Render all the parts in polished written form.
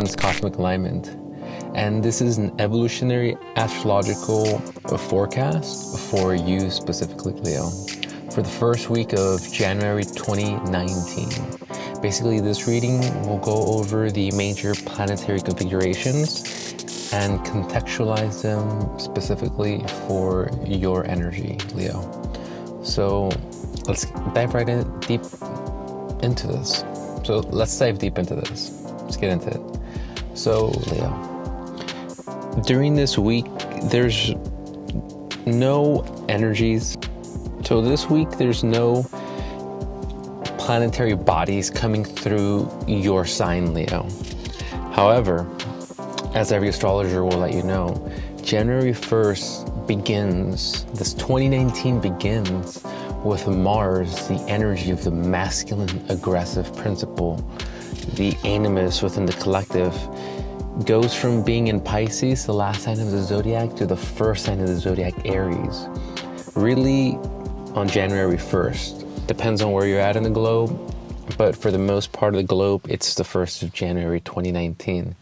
Sun's cosmic alignment. And this is an evolutionary astrological forecast for you specifically, Leo, for the first week of January 2019. Basically, this reading will go over the major planetary configurations and contextualize them specifically for your energy, Leo. So let's dive right in deep into this. So let's dive deep into this. Let's get into it. So, Leo, during this week, there's no energies. So this week, there's no planetary bodies coming through your sign, Leo. However, as every astrologer will let you know, January 1st begins, this 2019 begins with Mars, the energy of the masculine aggressive principle, the animus within the collective, goes from being in Pisces, the last sign of the zodiac, to the first sign of the zodiac, Aries. Really, on January 1st. Depends on where you're at in the globe, but for the most part of the globe, it's the 1st of January 2019.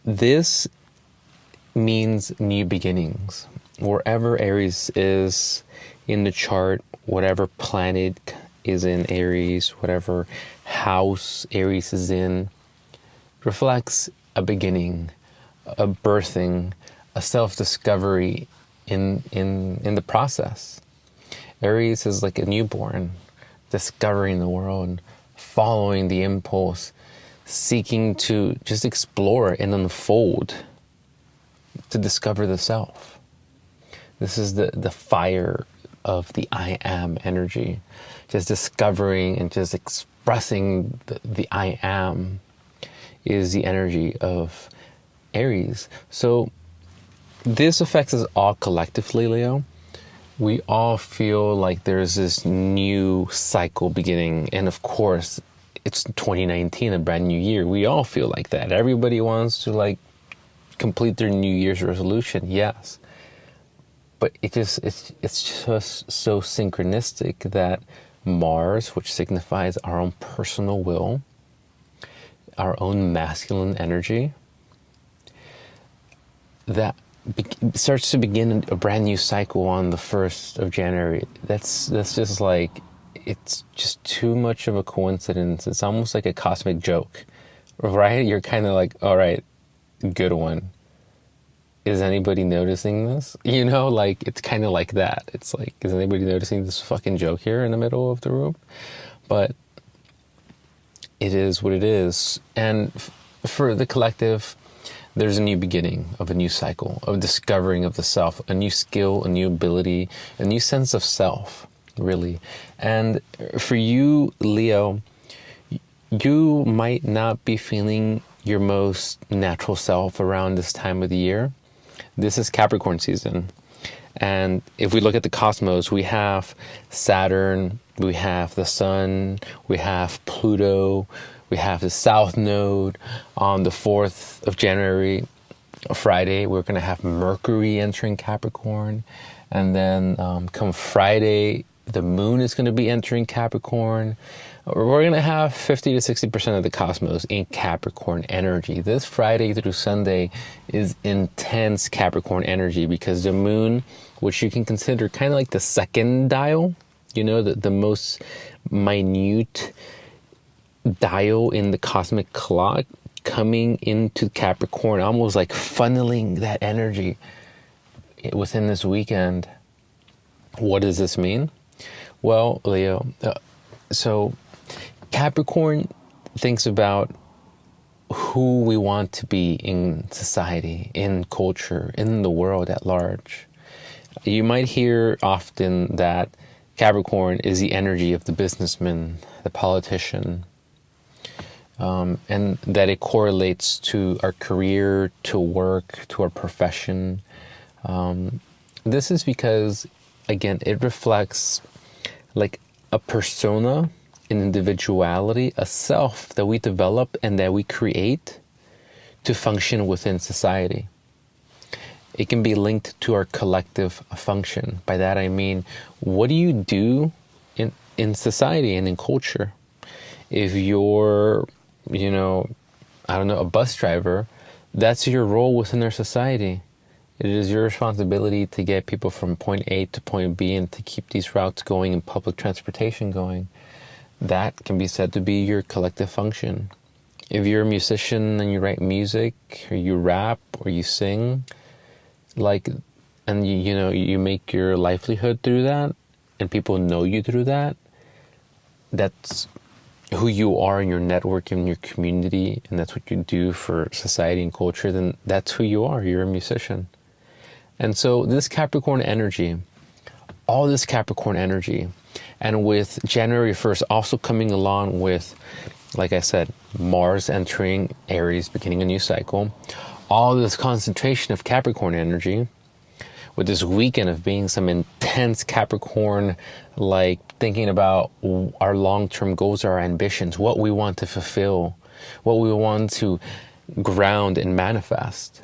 This means new beginnings. Wherever Aries is in the chart, whatever planet is in Aries, whatever house Aries is in, reflects a beginning, a birthing, a self-discovery in the process. Aries is like a newborn, discovering the world, following the impulse, seeking to just explore and unfold, to discover the self. This is the fire of the I am energy, just discovering and just expressing the I am is the energy of Aries. So this affects us all collectively, Leo. We all feel like there's this new cycle beginning. And of course, it's 2019, a brand new year. We all feel like that. Everybody wants to complete their New Year's resolution. Yes. But it's just so synchronistic that Mars, which signifies our own personal will, our own masculine energy, that starts to begin a brand new cycle on the 1st of January. That's just it's just too much of a coincidence. It's almost like a cosmic joke, right? You're kind of like, all right, good one. Is anybody noticing this? It's kind of like that. It's like, is anybody noticing this fucking joke here in the middle of the room? But it is what it is. And for the collective, there's a new beginning of a new cycle, of discovering of the self, a new skill, a new ability, a new sense of self, really. And for you, Leo, you might not be feeling your most natural self around this time of the year. This is Capricorn season. And if we look at the cosmos, we have Saturn, we have the Sun, we have Pluto, we have the South Node. On the 4th of January, Friday, we're going to have Mercury entering Capricorn. And then come Friday, the Moon is going to be entering Capricorn. We're going to have 50 to 60% of the cosmos in Capricorn energy. This Friday through Sunday is intense Capricorn energy because the Moon, which you can consider kind of like the second dial, the most minute dial in the cosmic clock, coming into Capricorn, almost like funneling that energy within this weekend. What does this mean? Well, Leo, so Capricorn thinks about who we want to be in society, in culture, in the world at large. You might hear often that Capricorn is the energy of the businessman, the politician, and that it correlates to our career, to work, to our profession. This is because, again, it reflects like a persona, an individuality, a self that we develop and that we create to function within society. It can be linked to our collective function. By that I mean, what do you do in society and in culture? If you're, I don't know, a bus driver, that's your role within their society. It is your responsibility to get people from point A to point B and to keep these routes going and public transportation going. That can be said to be your collective function. If you're a musician and you write music, or you rap, or you sing, and you make your livelihood through that, and people know you through that, that's who you are in your network, in your community, and that's what you do for society and culture, then that's who you are. You're a musician. And so this Capricorn energy, all this Capricorn energy, and with January 1st also coming along with, like I said, Mars entering Aries, beginning a new cycle, all this concentration of Capricorn energy, with this weekend of being some intense Capricorn, like thinking about our long-term goals, our ambitions, what we want to fulfill, what we want to ground and manifest.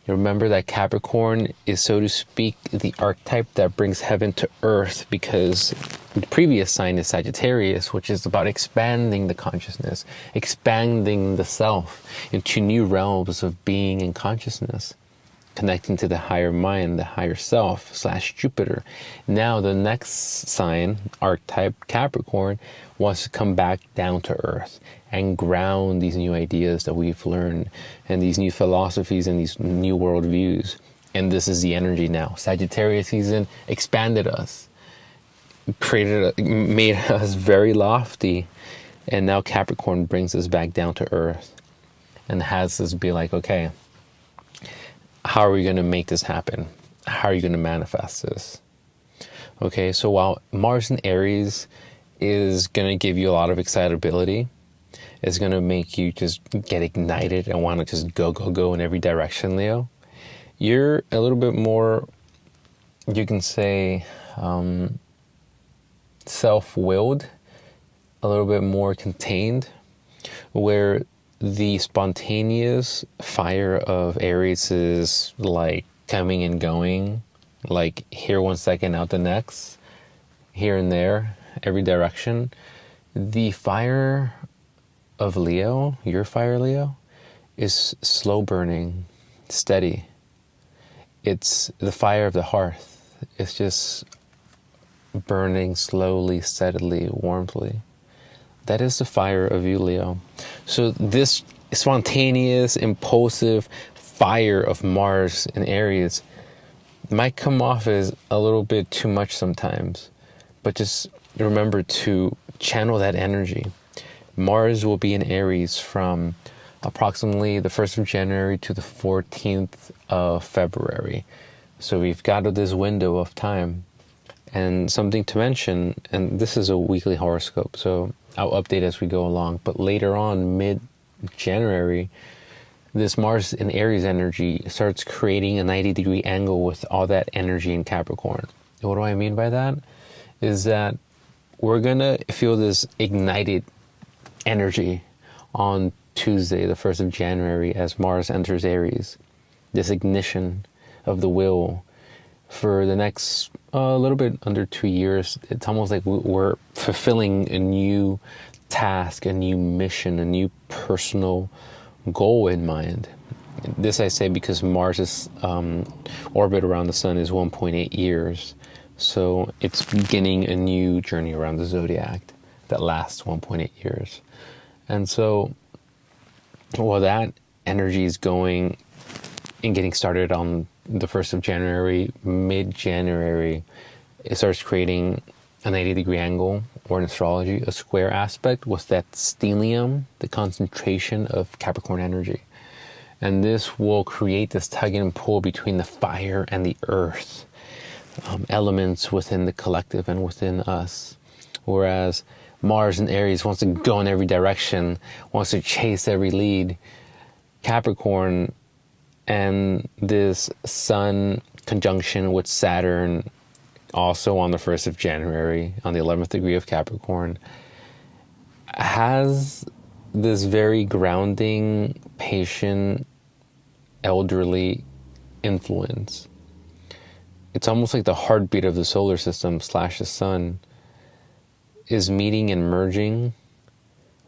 Remember that Capricorn is, so to speak, the archetype that brings heaven to earth, because the previous sign is Sagittarius, which is about expanding the consciousness, expanding the self into new realms of being and consciousness, connecting to the higher mind, the higher self / Jupiter. Now the next sign, archetype Capricorn, wants to come back down to earth and ground these new ideas that we've learned and these new philosophies and these new worldviews. And this is the energy now. Sagittarius season expanded us, made us very lofty, and now Capricorn brings us back down to earth and has us be like, okay, how are we going to make this happen? How are you going to manifest this? Okay, so while Mars in Aries is going to give you a lot of excitability, it's going to make you just get ignited and want to just go in every direction, Leo. You're a little bit more, you can say, self-willed, a little bit more contained, where the spontaneous fire of Aries is like coming and going, like here 1 second, out the next, here and there, every direction. The fire of Leo, your fire, Leo, is slow burning, steady. It's the fire of the hearth. It's just burning slowly, steadily, warmly. That is the fire of you, Leo. So this spontaneous, impulsive fire of Mars in Aries might come off as a little bit too much sometimes, but just remember to channel that energy. Mars will be in Aries from approximately the 1st of January to the 14th of February. So we've got this window of time. And something to mention, and this is a weekly horoscope, so I'll update as we go along, but later on, mid-January, this Mars in Aries energy starts creating a 90-degree angle with all that energy in Capricorn. And what do I mean by that? Is that we're going to feel this ignited energy on Tuesday, the 1st of January, as Mars enters Aries. This ignition of the will for the next a little bit under 2 years. It's almost like we're fulfilling a new task, a new mission, a new personal goal in mind. This I say because Mars's orbit around the sun is 1.8 years. So it's beginning a new journey around the zodiac that lasts 1.8 years. And so while that energy is going and getting started on the 1st of January, mid-January, it starts creating a 90-degree angle, or in astrology, a square aspect with that stellium, the concentration of Capricorn energy. And this will create this tug and pull between the fire and the earth, elements within the collective and within us. Whereas Mars in Aries wants to go in every direction, wants to chase every lead. Capricorn and this Sun conjunction with Saturn, also on the 1st of January, on the 11th degree of Capricorn, has this very grounding, patient, elderly influence. It's almost like the heartbeat of the solar system / the sun is meeting and merging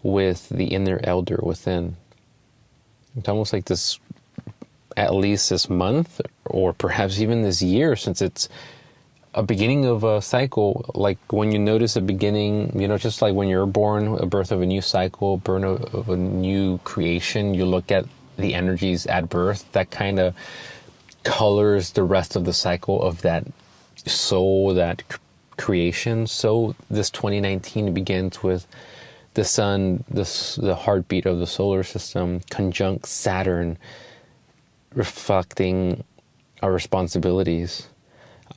with the inner elder within. It's almost like this, at least this month, or perhaps even this year, since it's a beginning of a cycle. Like when you notice a beginning, you know, just like when you're born, a birth of a new cycle, birth of a new creation, you look at the energies at birth, that kind of colors the rest of the cycle of that soul, that creation. So this 2019 begins with the sun, the heartbeat of the solar system, conjunct Saturn, reflecting our responsibilities,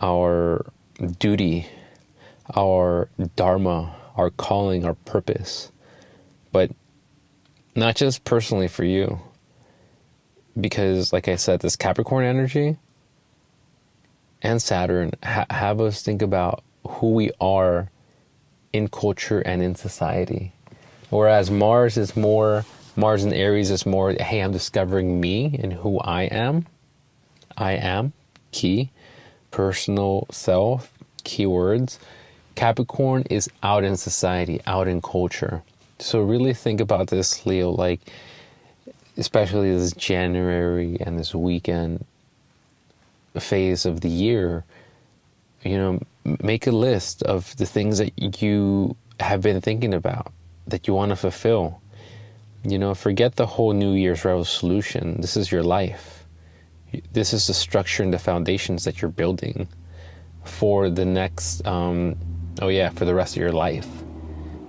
our duty, our dharma, our calling, our purpose. But not just personally for you, because like I said, this Capricorn energy and Saturn have us think about who we are in culture and in society. Whereas Mars in Aries is more, hey, I'm discovering me and who I am. I am, key, personal self, keywords. Capricorn is out in society, out in culture. So really think about this, Leo, like, especially this January and this weekend phase of the year, you know, make a list of the things that you have been thinking about, that you want to fulfill. You know, forget the whole New Year's resolution. This is your life. This is the structure and the foundations that you're building for the next, for the rest of your life.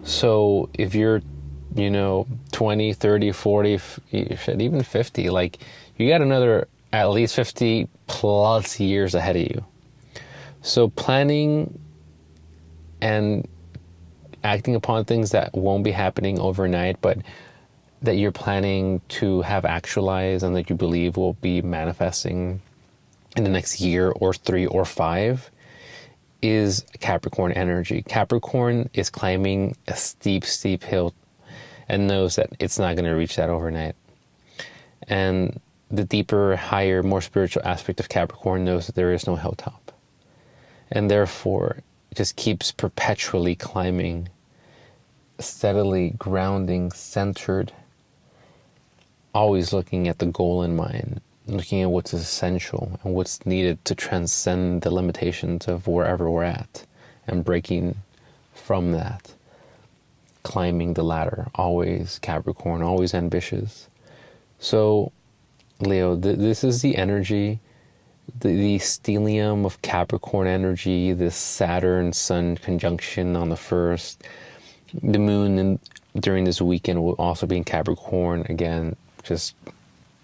So if you're, you know, 20, 30, 40, even 50, like, you got another at least 50 plus years ahead of you. So planning and acting upon things that won't be happening overnight, but that you're planning to have actualized and that you believe will be manifesting in the next year or 3 or 5 is Capricorn energy. Capricorn is climbing a steep, steep hill and knows that it's not going to reach that overnight. And the deeper, higher, more spiritual aspect of Capricorn knows that there is no hilltop. And therefore, it just keeps perpetually climbing, steadily grounding, centered, always looking at the goal in mind, looking at what's essential and what's needed to transcend the limitations of wherever we're at, and breaking from that, climbing the ladder, always Capricorn, always ambitious. So, Leo, this is the energy, the stellium of Capricorn energy, this Saturn-Sun conjunction on the 1st. The moon during this weekend will also be in Capricorn again, just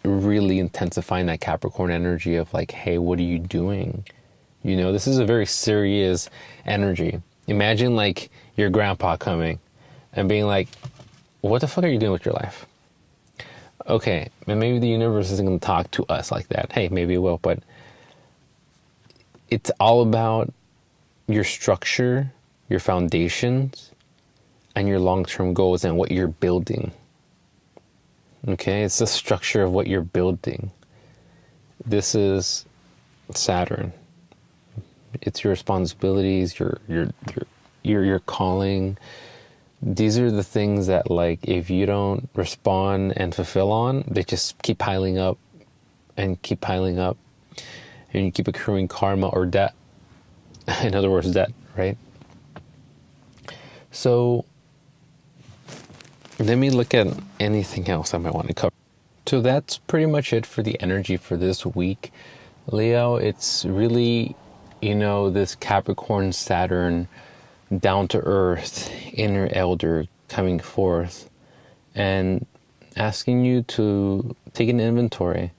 really intensifying that Capricorn energy of like, hey, what are you doing? You know, this is a very serious energy. Imagine like your grandpa coming and being like, what the fuck are you doing with your life? Okay, and maybe the universe isn't going to talk to us like that. Hey, maybe it will, but it's all about your structure, your foundations, and your long-term goals and what you're building. Okay, it's the structure of what you're building. This is Saturn. It's your responsibilities, your calling. These are the things that, like, if you don't respond and fulfill on, they just keep piling up and keep piling up, and you keep accruing karma or debt. In other words, debt, right? So let me look at anything else I might want to cover. So that's pretty much it for the energy for this week, Leo. It's really, you know, this Capricorn Saturn, down to earth, inner elder coming forth and asking you to take an inventory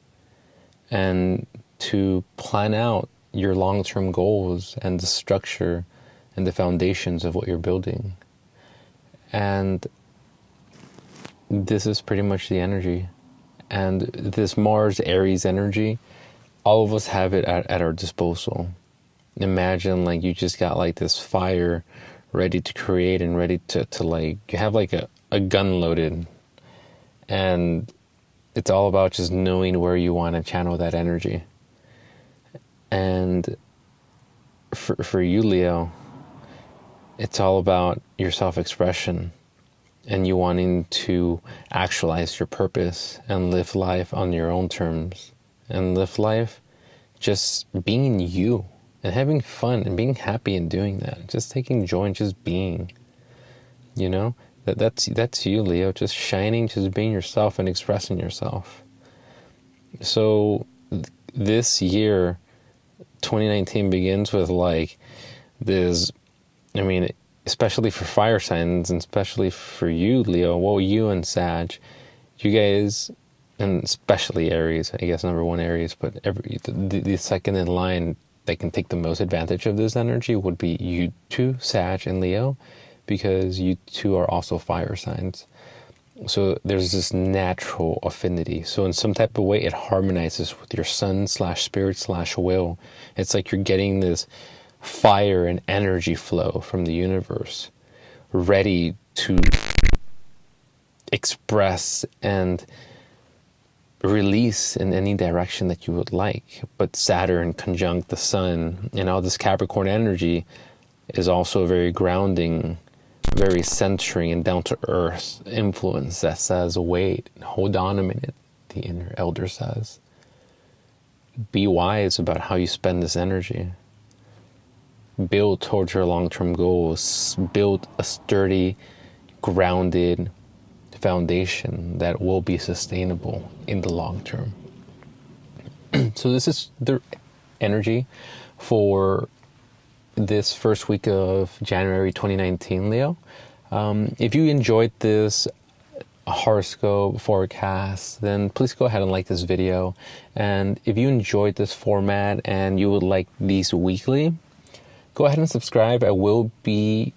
and to plan out your long-term goals and the structure and the foundations of what you're building. And this is pretty much the energy. And this Mars Aries energy, all of us have it at our disposal. Imagine like you just got like this fire ready to create and ready to like, you have like a gun loaded, and it's all about just knowing where you want to channel that energy. And for you, Leo, it's all about your self-expression and you wanting to actualize your purpose and live life on your own terms, and live life just being you and having fun and being happy in doing that, just taking joy in just being, you know, that's you, Leo, just shining, just being yourself and expressing yourself. So this year 2019 begins with like this, I mean, especially for fire signs, and especially for you, Leo, well, you and Sag, you guys, and especially Aries, I guess number one Aries, but the second in line that can take the most advantage of this energy would be you two, Sag and Leo, because you two are also fire signs. So there's this natural affinity. So in some type of way, it harmonizes with your sun/spirit/will. It's like you're getting this fire and energy flow from the universe, ready to express and release in any direction that you would like. But Saturn conjunct the sun and all this Capricorn energy is also very grounding, very centering and down to earth influence that says, wait, hold on a minute, the inner elder says. Be wise about how you spend this energy. Build towards your long-term goals. Build a sturdy, grounded foundation that will be sustainable in the long term. So this is the energy for this first week of January 2019, Leo. If you enjoyed this horoscope forecast, then please go ahead and like this video. And if you enjoyed this format and you would like these weekly, go ahead and subscribe. I will be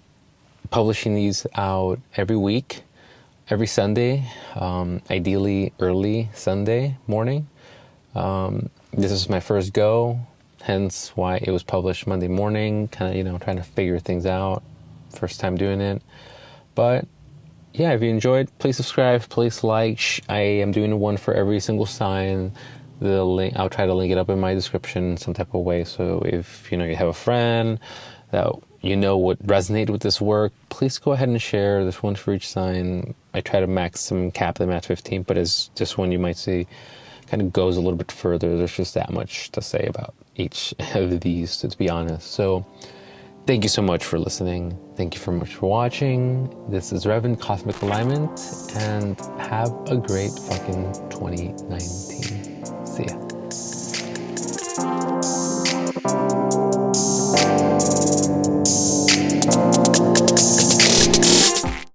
publishing these out every week, every Sunday, ideally early Sunday morning. This is my first go, hence why it was published Monday morning, kind of, you know, trying to figure things out, first time doing it. But yeah, if you enjoyed, please subscribe, please like. I am doing one for every single sign. The link, I'll try to link it up in my description some type of way. So if you know you have a friend that you know would resonate with this work, please go ahead and share. There's one for each sign. I try to cap them at 15, but it's just one you might see kind of goes a little bit further. There's just that much to say about each of these, to be honest. So thank you so much for listening. Thank you so much for watching. This is Revan Cosmic Alignment, and have a great fucking 2019. See ya.